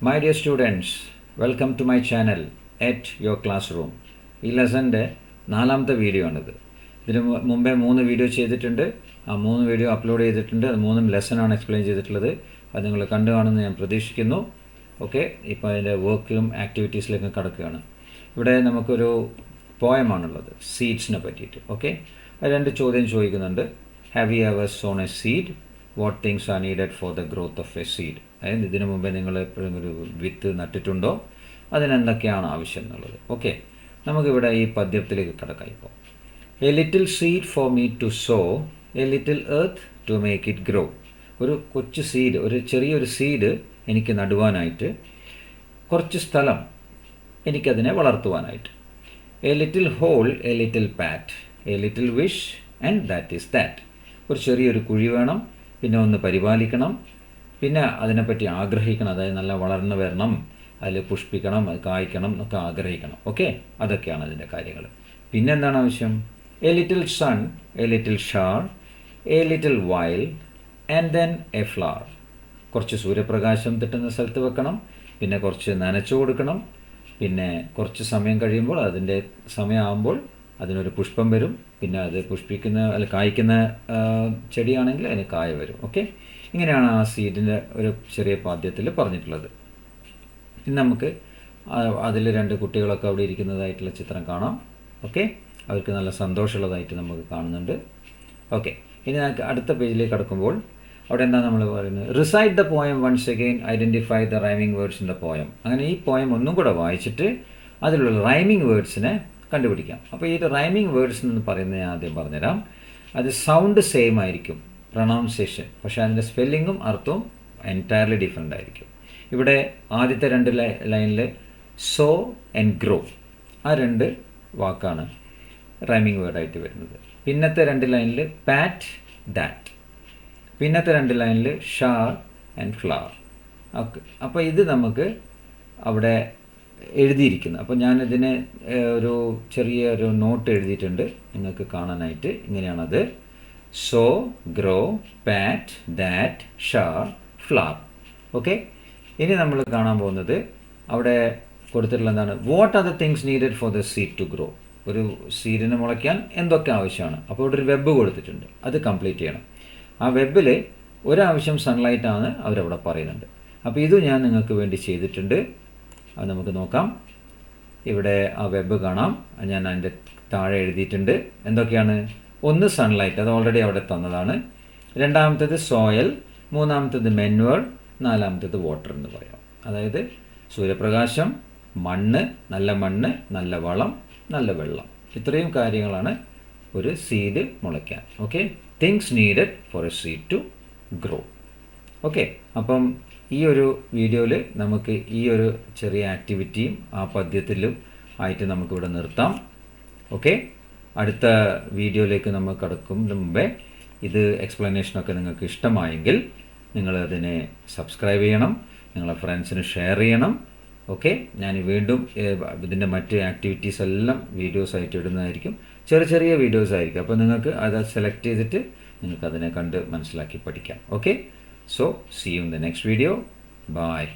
My dear students, welcome to my channel at your classroom. ഈ ലെസൻ്റെ 4ാമത്തെ video ആണിത്. ഇതിന് മുമ്പേ 3 വീഡിയോ ചെയ്തിട്ടുണ്ട്. ആ 3 വീഡിയോ അപ്ലോഡ് ചെയ്തിട്ടുണ്ട്. അത് 3 ലെസനാണ് എക്സ്പ്ലെയിൻ ചെയ്തിട്ടുള്ളത്. അത് നിങ്ങൾ കണ്ടു കാണുമെന്ന് ഞാൻ പ്രതീക്ഷിക്കുന്നു. ഓക്കെ, ഇപ്പോൾ അതിൻ്റെ വർക്കിലും ആക്ടിവിറ്റീസിലേക്കും കടക്കുകയാണ്. ഇവിടെ നമുക്കൊരു പോയമാണുള്ളത് സീഡ്സിനെ പറ്റിയിട്ട്. ഓക്കെ, അത് 2 ചോദ്യം ചോദിക്കുന്നുണ്ട്. Have you ever zone A seed? What things are needed for the growth of A seed? അതായത് ഇതിനു മുമ്പേ നിങ്ങൾ എപ്പോഴും ഒരു വിത്ത് നട്ടിട്ടുണ്ടോ, അതിനെന്തൊക്കെയാണ് ആവശ്യം എന്നുള്ളത്. ഓക്കെ, നമുക്കിവിടെ ഈ പദ്യത്തിലേക്ക് കടക്കാം. ഇപ്പോൾ a little seed for me to sow, a little earth to make it grow. ഒരു കൊച്ചു സീഡ്, ഒരു ചെറിയൊരു സീഡ് എനിക്ക് നടുവാനായിട്ട്, കുറച്ച് സ്ഥലം എനിക്കതിനെ വളർത്തുവാനായിട്ട്. A little hole, a little pat, a little wish and that is that. ഒരു ചെറിയൊരു കുഴി വേണം, പിന്നെ ഒന്ന് പരിപാലിക്കണം, പിന്നെ അതിനെപ്പറ്റി ആഗ്രഹിക്കണം. അതായത് നല്ല വളർന്നു വരണം, അതിൽ പുഷ്പിക്കണം, അത് കായ്ക്കണം എന്നൊക്കെ ആഗ്രഹിക്കണം. ഓക്കെ, അതൊക്കെയാണ് അതിൻ്റെ കാര്യങ്ങൾ. പിന്നെ എന്താണ് ആവശ്യം? A little sun, a little shower, a little while and then a flower. കുറച്ച് സൂര്യപ്രകാശം തട്ടുന്ന സ്ഥലത്ത് വെക്കണം, പിന്നെ കുറച്ച് നനച്ചു കൊടുക്കണം, പിന്നെ കുറച്ച് സമയം കഴിയുമ്പോൾ അതിൻ്റെ സമയമാകുമ്പോൾ അതിനൊരു പുഷ്പം വരും, പിന്നെ അത് പുഷ്പിക്കുന്ന അല്ല കായ്ക്കുന്ന ചെടിയാണെങ്കിൽ അതിന് കായ വരും. ഓക്കെ, ഇങ്ങനെയാണ് ആ സീഡിൻ്റെ ഒരു ചെറിയ പാദ്യത്തിൽ പറഞ്ഞിട്ടുള്ളത്. ഇനി നമുക്ക് അതിൽ 2 കുട്ടികളൊക്കെ അവിടെ ഇരിക്കുന്നതായിട്ടുള്ള ചിത്രം കാണാം. ഓക്കെ, അവർക്ക് നല്ല സന്തോഷമുള്ളതായിട്ട് നമുക്ക് കാണുന്നുണ്ട്. ഓക്കെ, ഇനി നമുക്ക് അടുത്ത പേജിലേക്ക് കടക്കുമ്പോൾ അവിടെ എന്താ നമ്മൾ പറയുന്നത്? Recite the poem once again, identify the rhyming words in the poem. അങ്ങനെ ഈ പോയം ഒന്നും കൂടെ വായിച്ചിട്ട് അതിലുള്ള റൈമിംഗ് വേർഡ്സിനെ കണ്ടുപിടിക്കാം. അപ്പോൾ ഈ റൈമിംഗ് വേർഡ്സ് എന്ന് പറയുന്നത് ഞാൻ ആദ്യം പറഞ്ഞുതരാം. അത് സൗണ്ട് സെയിം ആയിരിക്കും, പ്രൊണൗൺസിയേഷൻ, പക്ഷേ അതിൻ്റെ സ്പെല്ലിങ്ങും അർത്ഥവും എൻറ്റയർലി ഡിഫറെൻ്റ് ആയിരിക്കും. ഇവിടെ ആദ്യത്തെ 2 ലൈനിൽ സോ ആൻഡ് ഗ്രോ, ആ 2 വാക്കാണ് റൈമിംഗ് വേർഡായിട്ട് വരുന്നത്. പിന്നത്തെ 2 ലൈനിൽ പാറ്റ്, ദാറ്റ്. പിന്നത്തെ 2 ലൈനിൽ ഷാർ ആൻഡ് ഫ്ലവർ. ഓക്കെ, അപ്പോൾ ഇത് നമുക്ക് അവിടെ എഴുതിയിരിക്കുന്നു. അപ്പോൾ ഞാനിതിന് ഒരു ചെറിയൊരു നോട്ട് എഴുതിയിട്ടുണ്ട് നിങ്ങൾക്ക് കാണാനായിട്ട്. ഇങ്ങനെയാണത്: sow, grow, pat, that, shower, flower. Okay, ഇനി നമ്മൾ കാണാൻ പോകുന്നത് അവിടെ കൊടുത്തിട്ടുള്ള എന്താണ്? What are the things needed for the seed to grow. ഒരു സീഡിന് മുളയ്ക്കാൻ എന്തൊക്കെ ആവശ്യമാണ്. അപ്പോൾ ഇവിടെ ഒരു വെബ് കൊടുത്തിട്ടുണ്ട്, അത് കംപ്ലീറ്റ് ചെയ്യണം. ആ വെബിൽ ഒരാവശ്യം സൺലൈറ്റാണ് അവരവിടെ പറയുന്നുണ്ട്. അപ്പോൾ ഇത് ഞാൻ നിങ്ങൾക്ക് വേണ്ടി ചെയ്തിട്ടുണ്ട്. അത് നമുക്ക് നോക്കാം. ഇവിടെ ആ വെബ് കാണാം. ഞാൻ അതിൻ്റെ താഴെ എഴുതിയിട്ടുണ്ട് എന്തൊക്കെയാണ്. 1 സൺലൈറ്റ്, അത് ഓൾറെഡി അവിടെ തന്നതാണ്. 2ാമത്തേത് സോയിൽ, 3ാമത്തേത് മെൻവർ, 4ാമത്തേത് വാട്ടർ എന്ന് പറയാം. അതായത് സൂര്യപ്രകാശം, മണ്ണ്, നല്ല വളം, നല്ല വെള്ളം. ഇത്രയും കാര്യങ്ങളാണ് ഒരു സീഡ് മുളയ്ക്കാൻ. Okay, things needed for a seed to grow. Okay, അപ്പം ഈ ഒരു വീഡിയോയിൽ നമുക്ക് ഈ ഒരു ചെറിയ ആക്ടിവിറ്റിയും ആ പദ്യത്തിലും ആയിട്ട് നമുക്കിവിടെ നിർത്താം. ഓക്കെ, അടുത്ത വീഡിയോയിലേക്ക് നമ്മൾ കടക്കുന്നതിന് മുമ്പേ ഇത് എക്സ്പ്ലനേഷനൊക്കെ നിങ്ങൾക്ക് ഇഷ്ടമായെങ്കിൽ നിങ്ങളതിനെ സബ്സ്ക്രൈബ് ചെയ്യണം, നിങ്ങളെ ഫ്രണ്ട്സിന് ഷെയർ ചെയ്യണം. ഓക്കെ, ഞാൻ വീണ്ടും ഇതിൻ്റെ മറ്റ് ആക്ടിവിറ്റീസ് എല്ലാം വീഡിയോസായിട്ട് ഇടുന്നതായിരിക്കും. ചെറിയ വീഡിയോസ് ആയിരിക്കും. അപ്പോൾ നിങ്ങൾക്ക് അത് സെലക്ട് ചെയ്തിട്ട് നിങ്ങൾക്ക് അതിനെ കണ്ട് മനസ്സിലാക്കി പഠിക്കാം. Okay, so see you in the next video. Bye.